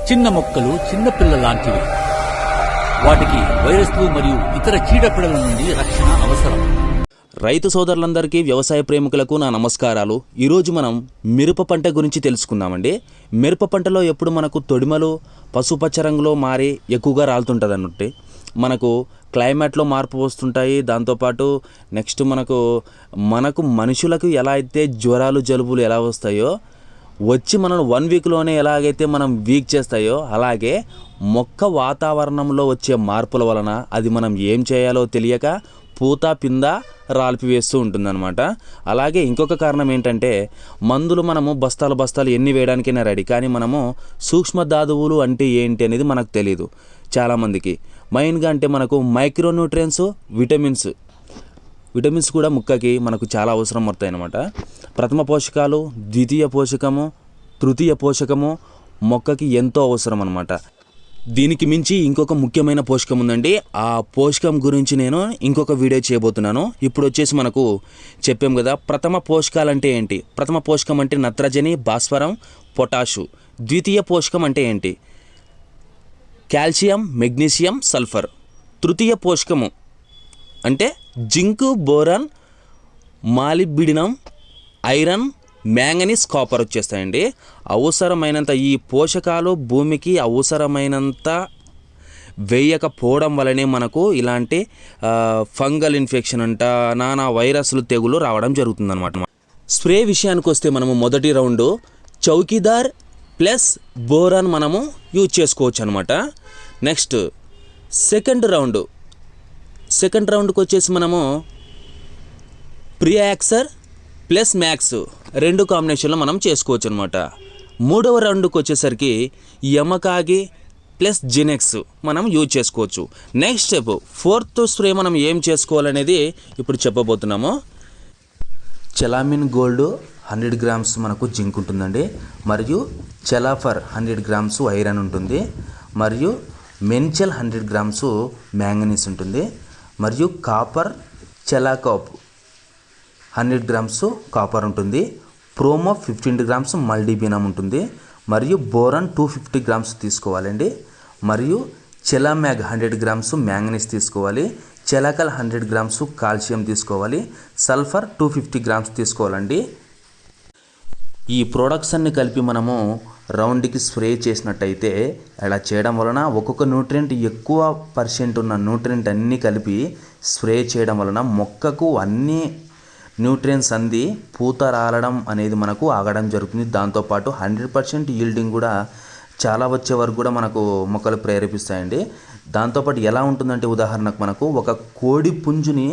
చిన్న మొక్కలు చిన్న పిల్లల లాంటివి. వాటికి వైరస్లు మరియు ఇతర చీడపీడల నుండి రక్షణ అవసరం. రైతు సోదరులందరికీ, వ్యవసాయ ప్రేమికులకు నా నమస్కారాలు. ఈరోజు మనం మిరప పంట గురించి తెలుసుకుందామండి. మిరప పంటలో ఎప్పుడు మనకు తొడిమలు పసుపచ్చ రంగులో మారి ఎక్కువగా రాలుతుంటుంది అన్నట్టు. మనకు క్లైమేట్లో మార్పు వస్తుంటాయి. దాంతోపాటు నెక్స్ట్ మనకు మనుషులకు ఎలా అయితే జ్వరాలు జలుబులు ఎలా వస్తాయో వచ్చి మనం 1 వీక్లోనే ఎలాగైతే మనం వీక్ చేస్తాయో అలాగే మొక్క వాతావరణంలో వచ్చే మార్పుల వలన అది మనం ఏం చేయాలో తెలియక పూత పింద రాల్పివేస్తూ ఉంటుందన్నమాట. అలాగే ఇంకొక కారణం ఏంటంటే మందులు మనము బస్తాలు ఎన్ని వేయడానికైనా రెడీ, కానీ మనము సూక్ష్మధాతువులు అంటే ఏంటి అనేది మనకు తెలియదు చాలామందికి. మెయిన్గా అంటే మనకు మైక్రోన్యూట్రియన్స్, విటమిన్స్ కూడా ముక్కకి మనకు చాలా అవసరం పడతాయి అన్నమాట. ప్రథమ పోషకాలు, ద్వితీయ పోషకము, తృతీయ పోషకము మొక్కకి ఎంతో అవసరం అన్నమాట. దీనికి మించి ఇంకొక ముఖ్యమైన పోషకం ఉందండి. ఆ పోషకం గురించి నేను ఇంకొక వీడియో చేయబోతున్నాను. ఇప్పుడు వచ్చేసి మనకు చెప్పాం కదా, ప్రథమ పోషకాలు అంటే ఏంటి. ప్రథమ పోషకం అంటే నత్రజని, భాస్వరం, పొటాషు. ద్వితీయ పోషకం అంటే ఏంటి, కాల్షియం, మెగ్నీషియం, సల్ఫర్. తృతీయ పోషకము అంటే zinc, boron, molybdenum, iron, manganese, copper వచ్చేస్తాయండి. అవసరమైనంత ఈ పోషకాలు భూమికి అవసరమైనంత వేయకపోవడం వల్లనే మనకు ఇలాంటి ఫంగల్ ఇన్ఫెక్షన్ అంట, నానా వైరస్లు, తెగులు రావడం జరుగుతుందన్నమాట. స్ప్రే విషయానికి వస్తే మనము మొదటి రౌండ్ చౌకీదార్ ప్లస్ బోరాన్ మనము యూజ్ చేసుకోవచ్చు అనమాట. నెక్స్ట్ సెకండ్ రౌండ్కి వచ్చేసి మనము ప్రియాక్సర్ ప్లస్ మ్యాక్స్ 2 కాంబినేషన్లో మనం చేసుకోవచ్చు అనమాట. మూడవ రౌండ్కి వచ్చేసరికి యమకాగి ప్లస్ జినెక్స్ మనం యూజ్ చేసుకోవచ్చు. నెక్స్ట్ స్టెప్ ఫోర్త్ స్ప్రే మనం ఏం చేసుకోవాలనేది ఇప్పుడు చెప్పబోతున్నాము. చెలామిన్ గోల్డ్ 100 గ్రామ్స్ మనకు జింక్ ఉంటుందండి, మరియు చెలాఫర్ 100 గ్రామ్స్ ఐరన్ ఉంటుంది, మరియు మెన్చెల్ 100 గ్రామ్స్ మ్యాంగనీస్ ఉంటుంది, మరియు కాపర్ చెలాకాప్ 100 గ్రామ్స్ కాపర్ ఉంటుంది, ప్రోమో 15 గ్రామ్స్ మల్టీబినం ఉంటుంది, మరియు బోరాన్ 250 గ్రామ్స్ తీసుకోవాలండి, మరియు చెలామ్యాగ్ 100 గ్రామ్స్ మ్యాంగనీస్ తీసుకోవాలి, చెలాకల్ 100 గ్రామ్స్ కాల్షియం తీసుకోవాలి, సల్ఫర్ 250 గ్రామ్స్ తీసుకోవాలండి. ఈ ప్రోడక్ట్స్ అన్ని కలిపి మనము రౌండ్కి స్ప్రే చేసినట్టయితే, అలా చేయడం వలన ఒక్కొక్క న్యూట్రియంట్ ఎక్కువ పర్సెంట్ ఉన్న న్యూట్రియంట్ అన్నీ కలిపి స్ప్రే చేయడం వలన మొక్కకు అన్ని న్యూట్రియంట్స్ అంది పూత రాలడం అనేది మనకు ఆగడం జరుగుతుంది. దాంతోపాటు 100% ఈల్డింగ్ కూడా చాలా వచ్చే వరకు కూడా మనకు మొక్కలు ప్రేరేపిస్తాయండి. దాంతోపాటు ఎలా ఉంటుందంటే, ఉదాహరణకు మనకు ఒక కోడి పుంజుని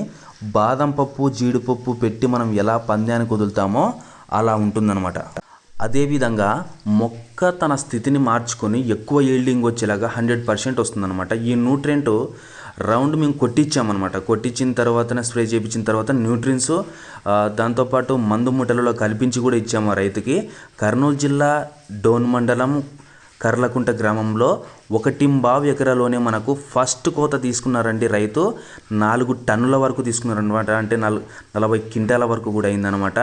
బాదం పప్పు, జీడిపప్పు పెట్టి మనం ఎలా పందానికి వదులుతామో అలా ఉంటుందన్నమాట. అదేవిధంగా మొక్క తన స్థితిని మార్చుకొని ఎక్కువ ఈల్డింగ్ వచ్చేలాగా 100% వస్తుందన్నమాట. ఈ న్యూట్రియంట్ రౌండ్ మేము కొట్టించామన్నమాట. కొట్టించిన తర్వాతనే స్ప్రే చేయించిన తర్వాత న్యూట్రియన్స్ దాంతోపాటు మందు ముట్టలలో కల్పించి కూడా ఇచ్చాము రైతుకి. కర్నూలు జిల్లా డోన్ మండలం కర్లకుంట గ్రామంలో 1.5 ఎకరాలోనే మనకు ఫస్ట్ కోత తీసుకున్నారండి రైతు. 4 టన్నుల వరకు తీసుకున్నారనమాట. అంటే 40 క్వింటాల వరకు కూడా అయిందనమాట.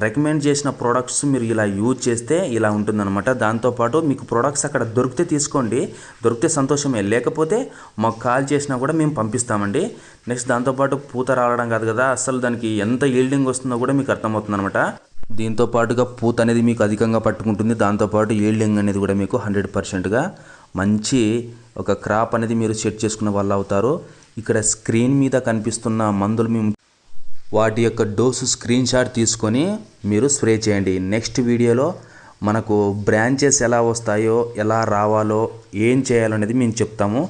రికమెండ్ చేసిన ప్రోడక్ట్స్ మీరు ఇలా యూజ్ చేస్తే ఇలా ఉంటుందన్నమాట. దాంతోపాటు మీకు ప్రోడక్ట్స్ అక్కడ దొరికితే తీసుకోండి, దొరికితే సంతోషమే, లేకపోతే మాకు కాల్ చేసినా కూడా మేము పంపిస్తామండి. నెక్స్ట్ దాంతోపాటు పూత రావడం కాదు కదా, అసలు దానికి ఎంత ఈల్డింగ్ వస్తుందో కూడా మీకు అర్థమవుతుందన్నమాట. దీంతో పాటుగా పూత అనేది మీకు అధికంగా పట్టుకుంటుంది. దాంతోపాటు ఈల్డింగ్ అనేది కూడా మీకు 100%గా మంచి ఒక క్రాప్ అనేది మీరు సెట్ చేసుకున్న వాళ్ళు అవుతారు. ఇక్కడ స్క్రీన్ మీద కనిపిస్తున్న మందులు మేము వాటి యొక్క డోసు స్క్రీన్ షాట్ తీసుకొని మీరు స్ప్రే చేయండి. నెక్స్ట్ వీడియోలో మనకు బ్రాంచెస్ ఎలా వస్తాయో, ఎలా రావాలో, ఏం చేయాలో అనేది మేము చెప్తాము.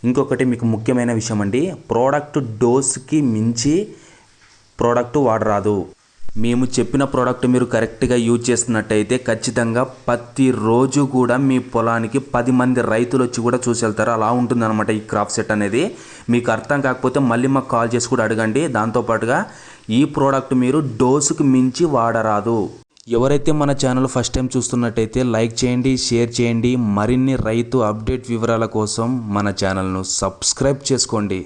ఇంకొకటి మీకు ముఖ్యమైన విషయం అండి, ప్రోడక్ట్ డోస్కి మించి ప్రోడక్ట్ వాడరాదు. మేము చెప్పిన ప్రోడక్ట్ మీరు కరెక్ట్గా యూజ్ చేస్తున్నట్టయితే ఖచ్చితంగా ప్రతిరోజు కూడా మీ పొలానికి 10 మంది రైతులు వచ్చి కూడా చూసి వెళ్తారు. అలా ఉంటుందన్నమాట ఈ క్రాప్ సెట్ అనేది. మీకు అర్థం కాకపోతే మళ్ళీ మాకు కాల్ చేసి కూడా అడగండి. దాంతోపాటుగా ఈ ప్రోడక్ట్ మీరు డోసుకు మించి వాడరాదు. ఎవరైతే మన ఛానల్ ఫస్ట్ టైం చూస్తున్నట్టయితే లైక్ చేయండి, షేర్ చేయండి. మరిన్ని రైతు అప్డేట్ వివరాల కోసం మన ఛానల్ను సబ్స్క్రైబ్ చేసుకోండి.